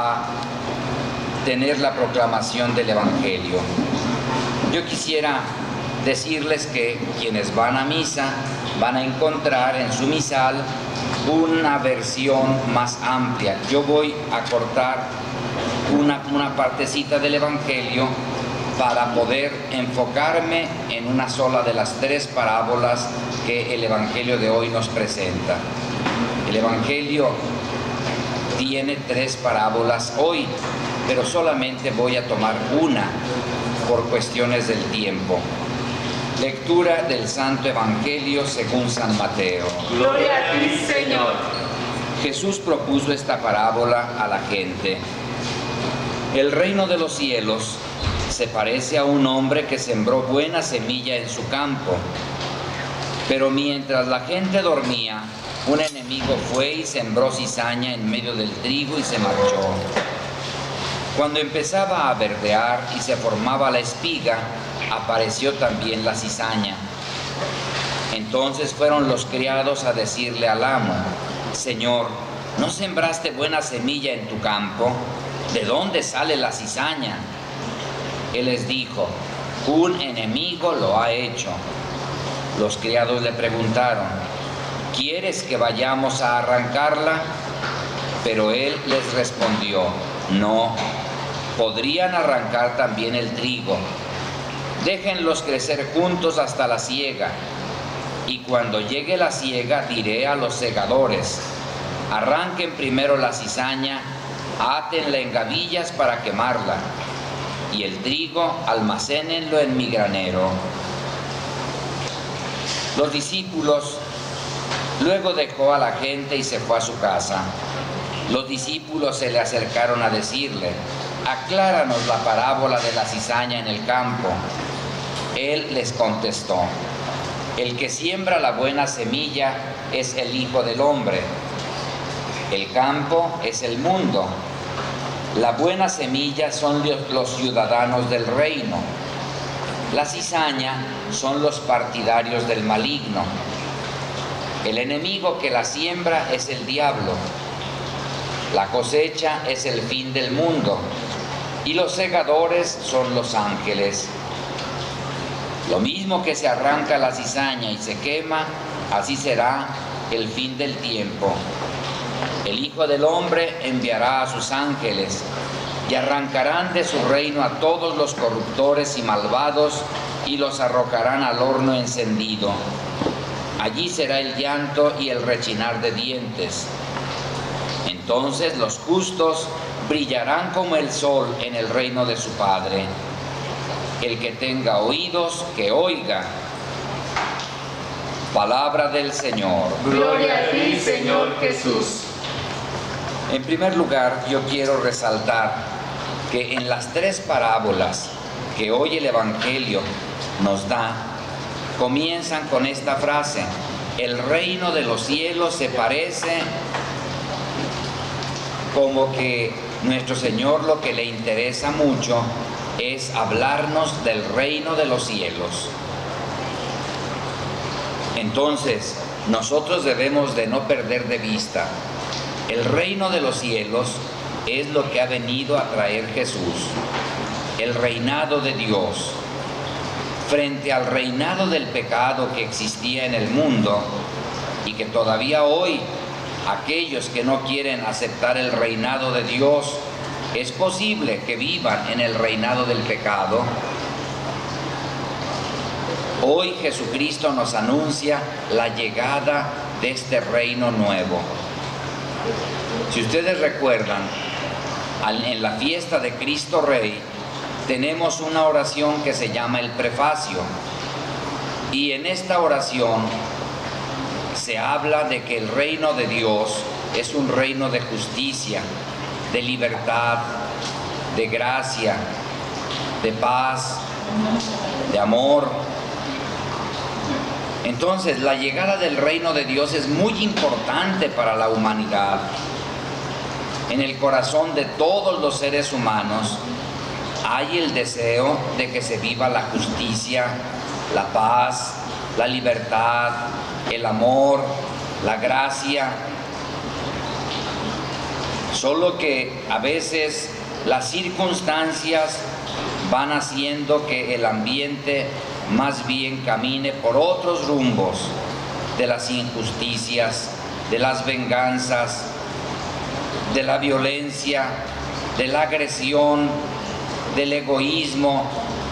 a tener la proclamación del Evangelio. Yo quisiera decirles que quienes van a misa van a encontrar en su misal una versión más amplia. Yo voy a cortar una partecita del Evangelio para poder enfocarme en una sola de las tres parábolas que el Evangelio de hoy nos presenta. El Evangelio tiene tres parábolas hoy, pero solamente voy a tomar una por cuestiones del tiempo. Lectura del Santo Evangelio según San Mateo. Gloria a ti, Señor. Jesús propuso esta parábola a la gente. El reino de los cielos se parece a un hombre que sembró buena semilla en su campo. Pero mientras la gente dormía, un enemigo fue y sembró cizaña en medio del trigo y se marchó. Cuando empezaba a verdear y se formaba la espiga, apareció también la cizaña. Entonces fueron los criados a decirle al amo: Señor, ¿no sembraste buena semilla en tu campo? ¿De dónde sale la cizaña? Él les dijo: un enemigo lo ha hecho. Los criados le preguntaron: ¿quieres que vayamos a arrancarla? Pero él les respondió: no, podrían arrancar también el trigo. Déjenlos crecer juntos hasta la siega. Y cuando llegue la siega, diré a los segadores: arranquen primero la cizaña, átenla en gavillas para quemarla, y el trigo almacénenlo en mi granero. Los discípulos luego dejó a la gente y se fue a su casa. Los discípulos se le acercaron a decirle: acláranos la parábola de la cizaña en el campo. Él les contestó: el que siembra la buena semilla es el Hijo del Hombre. El campo es el mundo. La buena semilla son los ciudadanos del reino. La cizaña son los partidarios del maligno. El enemigo que la siembra es el diablo. La cosecha es el fin del mundo, y los segadores son los ángeles. Lo mismo que se arranca la cizaña y se quema, así será el fin del tiempo. El Hijo del Hombre enviará a sus ángeles, y arrancarán de su reino a todos los corruptores y malvados, y los arrojarán al horno encendido. Allí será el llanto y el rechinar de dientes. Entonces los justos brillarán como el sol en el reino de su Padre. El que tenga oídos, que oiga. Palabra del Señor. Gloria a ti, Señor Jesús. En primer lugar, yo quiero resaltar que en las tres parábolas que hoy el Evangelio nos da, comienzan con esta frase: el reino de los cielos se parece, como que nuestro Señor lo que le interesa mucho es hablarnos del reino de los cielos. Entonces, nosotros debemos de no perder de vista: el reino de los cielos es lo que ha venido a traer Jesús, el reinado de Dios. Frente al reinado del pecado que existía en el mundo, y que todavía hoy aquellos que no quieren aceptar el reinado de Dios, es posible que vivan en el reinado del pecado. Hoy Jesucristo nos anuncia la llegada de este reino nuevo. Si ustedes recuerdan, en la fiesta de Cristo Rey tenemos una oración que se llama el prefacio, y en esta oración se habla de que el reino de Dios es un reino de justicia, de libertad, de gracia, de paz, de amor. Entonces, la llegada del reino de Dios es muy importante para la humanidad. En el corazón de todos los seres humanos hay el deseo de que se viva la justicia, la paz, la libertad, el amor, la gracia. Solo que a veces las circunstancias van haciendo que el ambiente más bien camine por otros rumbos, de las injusticias, de las venganzas, de la violencia, de la agresión, del egoísmo,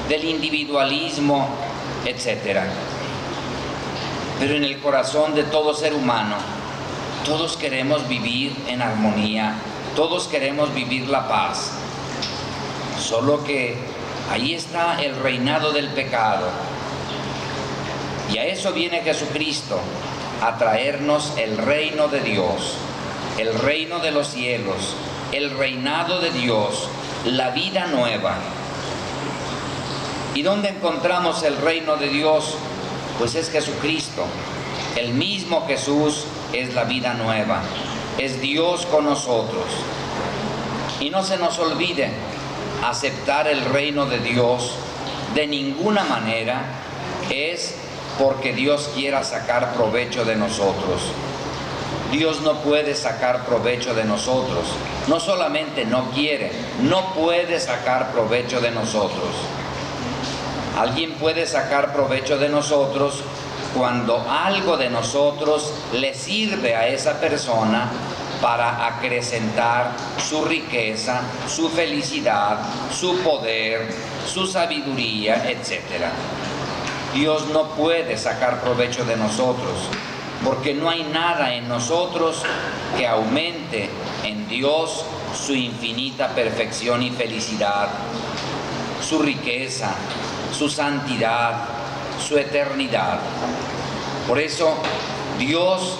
del individualismo, etc. Pero en el corazón de todo ser humano, todos queremos vivir en armonía, todos queremos vivir la paz. Solo que ahí está el reinado del pecado. Y a eso viene Jesucristo, a traernos el reino de Dios, el reino de los cielos, el reinado de Dios, la vida nueva. ¿Y dónde encontramos el reino de Dios? Pues es Jesucristo. El mismo Jesús es la vida nueva, es Dios con nosotros. Y no se nos olvide, aceptar el reino de Dios de ninguna manera es porque Dios quiera sacar provecho de nosotros. Dios no puede sacar provecho de nosotros. No solamente no quiere, no puede sacar provecho de nosotros. Alguien puede sacar provecho de nosotros cuando algo de nosotros le sirve a esa persona para acrecentar su riqueza, su felicidad, su poder, su sabiduría, etc. Dios no puede sacar provecho de nosotros, porque no hay nada en nosotros que aumente en Dios su infinita perfección y felicidad, su riqueza, su santidad, su eternidad. Por eso Dios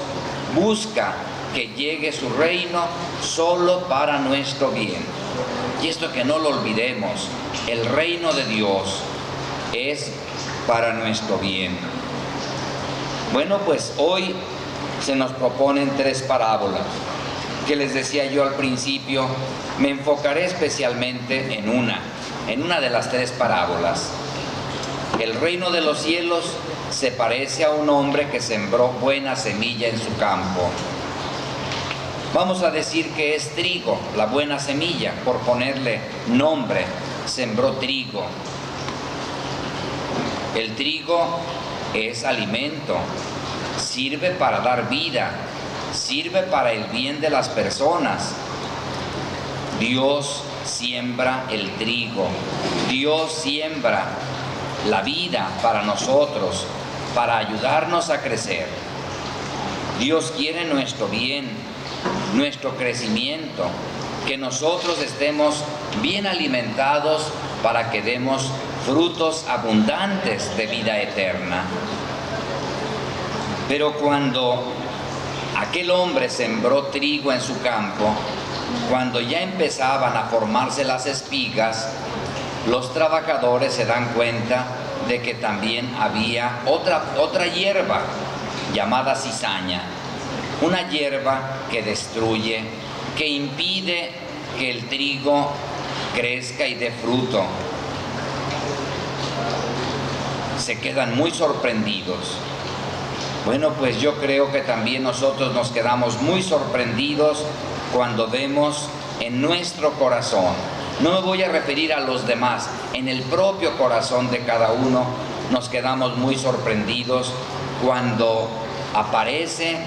busca que llegue su reino solo para nuestro bien. Y esto que no lo olvidemos, el reino de Dios es para nuestro bien. Bueno, pues hoy se nos proponen 3 parábolas, que les decía yo al principio, me enfocaré especialmente en una de las 3 parábolas. El reino de los cielos se parece a un hombre que sembró buena semilla en su campo. Vamos a decir que es trigo, la buena semilla, por ponerle nombre, sembró trigo. El trigo es alimento, sirve para dar vida, sirve para el bien de las personas. Dios siembra el trigo, Dios siembra la vida para nosotros, para ayudarnos a crecer. Dios quiere nuestro bien, nuestro crecimiento, que nosotros estemos bien alimentados para que demos frutos abundantes de vida eterna. Pero cuando aquel hombre sembró trigo en su campo, cuando ya empezaban a formarse las espigas, los trabajadores se dan cuenta de que también había otra hierba llamada cizaña, una hierba que destruye, que impide que el trigo crezca y dé fruto. Se quedan muy sorprendidos. Bueno, pues yo creo que también nosotros nos quedamos muy sorprendidos cuando vemos en nuestro corazón. No me voy a referir a los demás, en el propio corazón de cada uno nos quedamos muy sorprendidos cuando aparece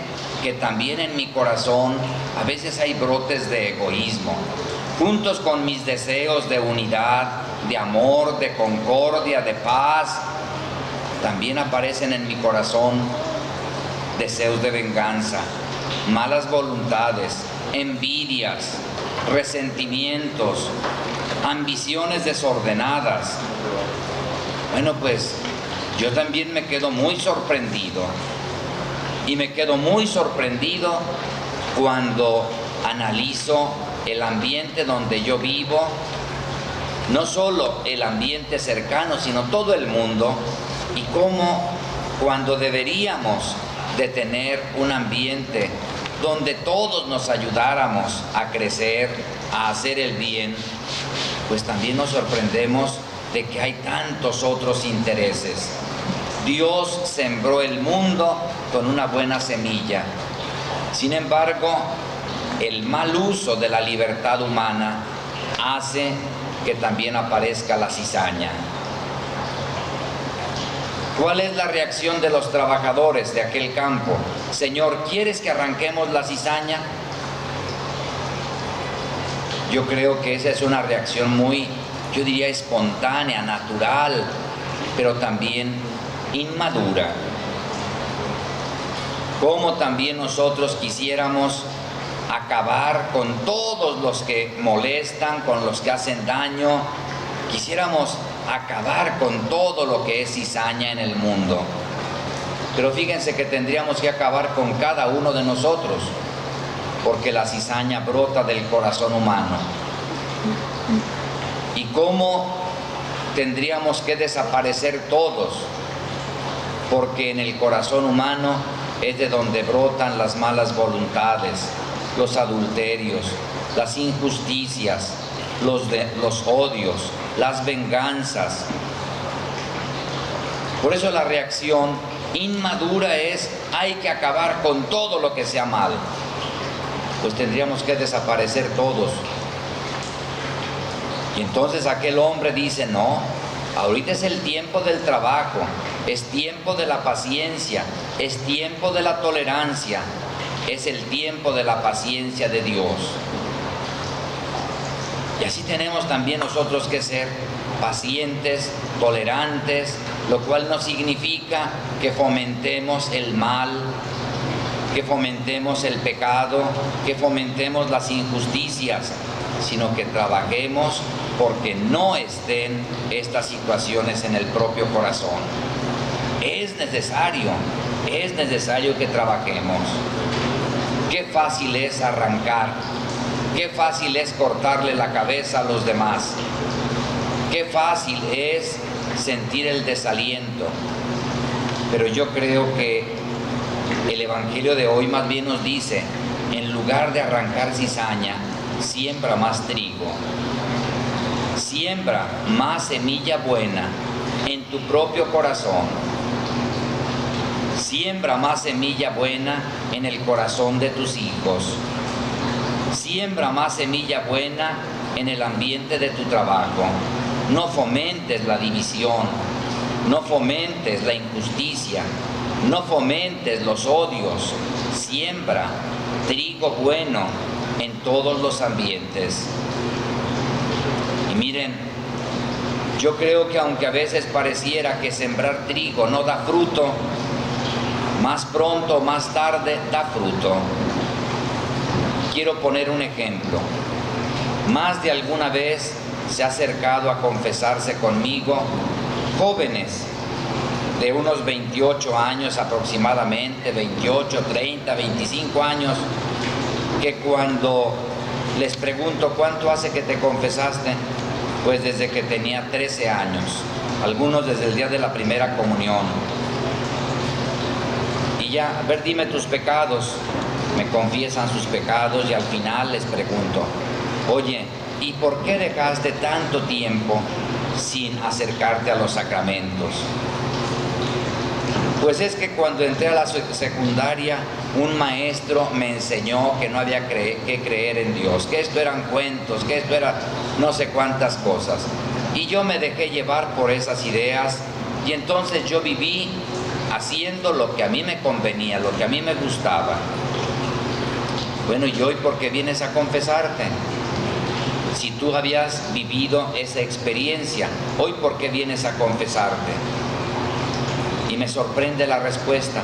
que también en mi corazón a veces hay brotes de egoísmo, juntos con mis deseos de unidad, de amor, de concordia, de paz. También aparecen en mi corazón deseos de venganza, malas voluntades, envidias, resentimientos, ambiciones desordenadas. Bueno, pues yo también me quedo muy sorprendido. Y me quedo muy sorprendido cuando analizo el ambiente donde yo vivo, no solo el ambiente cercano, sino todo el mundo, y cómo cuando deberíamos de tener un ambiente donde todos nos ayudáramos a crecer, a hacer el bien, pues también nos sorprendemos de que hay tantos otros intereses. Dios sembró el mundo con una buena semilla. Sin embargo, el mal uso de la libertad humana hace que también aparezca la cizaña. ¿Cuál es la reacción de los trabajadores de aquel campo? Señor, ¿quieres que arranquemos la cizaña? Yo creo que esa es una reacción muy, yo diría, espontánea, natural, pero también inmadura. Como también nosotros quisiéramos acabar con todos los que molestan, con los que hacen daño, quisiéramos acabar con todo lo que es cizaña en el mundo. Pero fíjense que tendríamos que acabar con cada uno de nosotros, porque la cizaña brota del corazón humano. ¿Y cómo tendríamos que desaparecer todos? Porque en el corazón humano es de donde brotan las malas voluntades, los adulterios, las injusticias, los odios, las venganzas. Por eso la reacción inmadura es: hay que acabar con todo lo que sea mal. Pues tendríamos que desaparecer todos. Y entonces aquel hombre dice: no, ahorita es el tiempo del trabajo, es tiempo de la paciencia, es tiempo de la tolerancia, es el tiempo de la paciencia de Dios. Y así tenemos también nosotros que ser pacientes, tolerantes, lo cual no significa que fomentemos el mal, que fomentemos el pecado, que fomentemos las injusticias, sino que trabajemos porque no estén estas situaciones en el propio corazón. Es necesario que trabajemos. Qué fácil es arrancar, qué fácil es cortarle la cabeza a los demás, qué fácil es sentir el desaliento. Pero yo creo que el Evangelio de hoy más bien nos dice: en lugar de arrancar cizaña, siembra más trigo, siembra más semilla buena en tu propio corazón, siembra más semilla buena en el corazón de tus hijos, siembra más semilla buena en el ambiente de tu trabajo. No fomentes la división, no fomentes la injusticia, no fomentes los odios, siembra trigo bueno en todos los ambientes. Y miren, yo creo que aunque a veces pareciera que sembrar trigo no da fruto, más pronto o más tarde da fruto. Quiero poner un ejemplo. Más de alguna vez se ha acercado a confesarse conmigo jóvenes de unos 28 años aproximadamente, 28, 30, 25 años, que cuando les pregunto: ¿cuánto hace que te confesaste? Pues desde que tenía 13 años, algunos desde el día de la primera comunión. Y ya, a ver, dime tus pecados. Me confiesan sus pecados y al final les pregunto: oye, ¿y por qué dejaste tanto tiempo sin acercarte a los sacramentos? Pues es que cuando entré a la secundaria, un maestro me enseñó que no había que creer en Dios, que esto eran cuentos, que esto era no sé cuántas cosas. Y yo me dejé llevar por esas ideas y entonces yo viví haciendo lo que a mí me convenía, lo que a mí me gustaba. Bueno, ¿y hoy por qué vienes a confesarte? Si tú habías vivido esa experiencia, ¿hoy por qué vienes a confesarte? Y me sorprende la respuesta.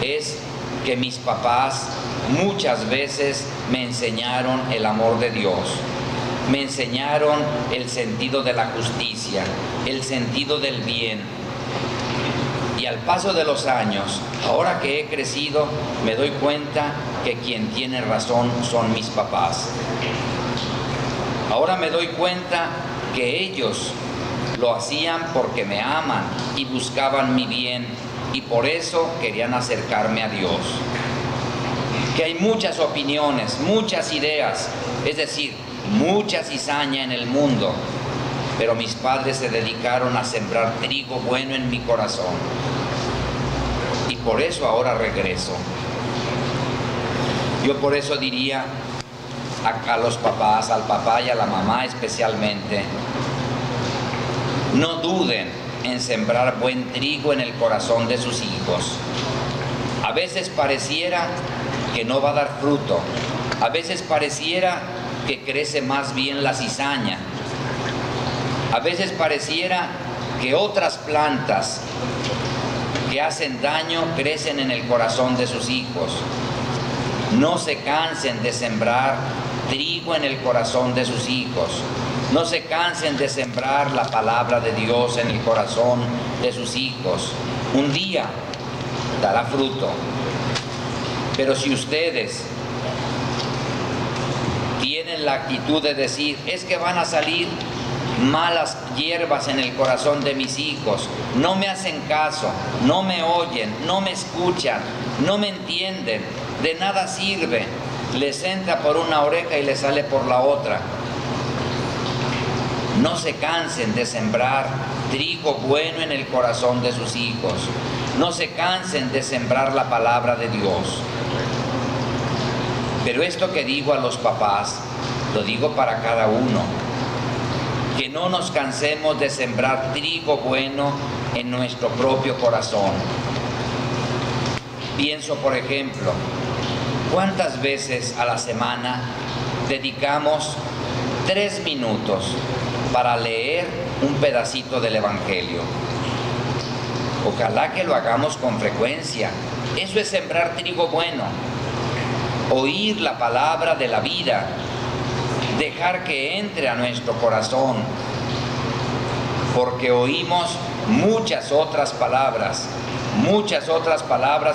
Es que mis papás muchas veces me enseñaron el amor de Dios, me enseñaron el sentido de la justicia, el sentido del bien. Y al paso de los años, ahora que he crecido, me doy cuenta que quien tiene razón son mis papás. Ahora me doy cuenta que ellos lo hacían porque me aman y buscaban mi bien y por eso querían acercarme a Dios. Que hay muchas opiniones, muchas ideas, es decir, mucha cizaña en el mundo, pero mis padres se dedicaron a sembrar trigo bueno en mi corazón y por eso ahora regreso. Yo por eso diría a los papás, al papá y a la mamá especialmente, no duden en sembrar buen trigo en el corazón de sus hijos. A veces pareciera que no va a dar fruto, a veces pareciera que crece más bien la cizaña, a veces pareciera que otras plantas que hacen daño crecen en el corazón de sus hijos. No se cansen de sembrar trigo en el corazón de sus hijos. No se cansen de sembrar la palabra de Dios en el corazón de sus hijos. Un día dará fruto. Pero si ustedes tienen la actitud de decir, es que van a salir malas hierbas en el corazón de mis hijos, no me hacen caso, no me oyen, no me escuchan, no me entienden, de nada sirve, les entra por una oreja y les sale por la otra. No se cansen de sembrar trigo bueno en el corazón de sus hijos. No se cansen de sembrar la palabra de Dios. Pero esto que digo a los papás, lo digo para cada uno. Que no nos cansemos de sembrar trigo bueno en nuestro propio corazón. Pienso, por ejemplo, ¿cuántas veces a la semana dedicamos 3 minutos para leer un pedacito del Evangelio? Ojalá que lo hagamos con frecuencia. Eso es sembrar trigo bueno. Oír la palabra de la vida, dejar que entre a nuestro corazón, porque oímos muchas otras palabras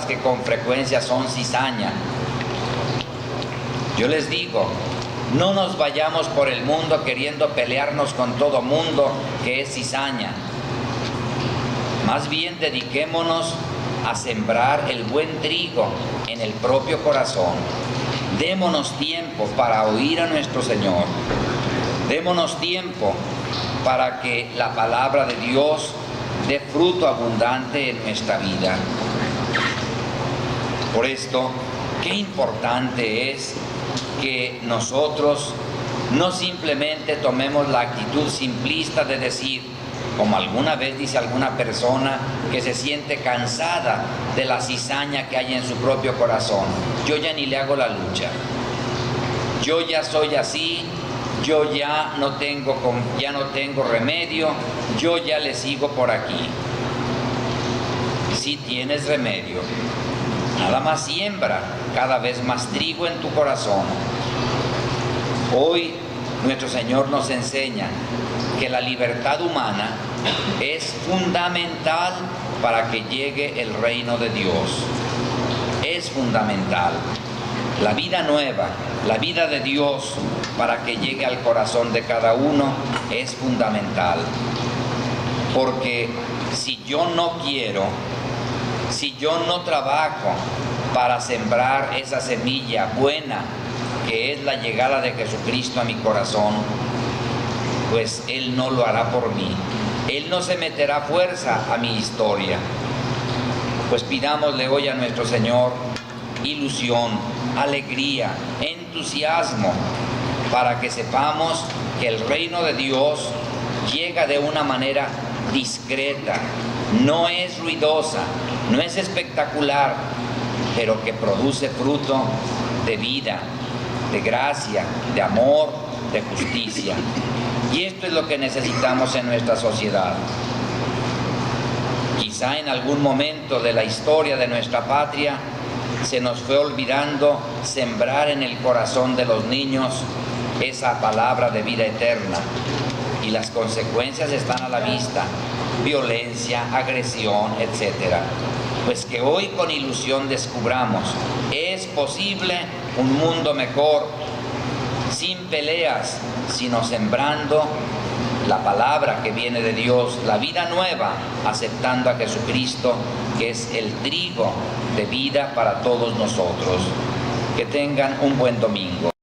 que con frecuencia son cizaña. Yo les digo, no nos vayamos por el mundo queriendo pelearnos con todo mundo que es cizaña. Más bien dediquémonos a sembrar el buen trigo en el propio corazón. Démonos tiempo para oír a nuestro Señor. Démonos tiempo para que la palabra de Dios dé fruto abundante en nuestra vida. Por esto, qué importante es que nosotros no simplemente tomemos la actitud simplista de decir, como alguna vez dice alguna persona que se siente cansada de la cizaña que hay en su propio corazón, yo ya ni le hago la lucha, yo ya soy así, yo ya no tengo remedio, yo ya le sigo por aquí. Si tienes remedio, nada más siembra cada vez más trigo en tu corazón. Hoy nuestro Señor nos enseña que la libertad humana es fundamental para que llegue el reino de Dios. Es fundamental. La vida nueva, la vida de Dios, para que llegue al corazón de cada uno, es fundamental. Porque si yo no quiero, si yo no trabajo para sembrar esa semilla buena, que es la llegada de Jesucristo a mi corazón, pues Él no lo hará por mí. Él no se meterá fuerza a mi historia. Pues pidámosle hoy a nuestro Señor ilusión, alegría, entusiasmo, para que sepamos que el reino de Dios llega de una manera discreta, no es ruidosa, no es espectacular, pero que produce fruto de vida, de gracia, de amor, de justicia. Y esto es lo que necesitamos en nuestra sociedad. Quizá en algún momento de la historia de nuestra patria se nos fue olvidando sembrar en el corazón de los niños esa palabra de vida eterna. Y las consecuencias están a la vista: violencia, agresión, etc. Pues que hoy con ilusión descubramos, es posible un mundo mejor, sin peleas, sino sembrando la palabra que viene de Dios, la vida nueva, aceptando a Jesucristo, que es el trigo de vida para todos nosotros. Que tengan un buen domingo.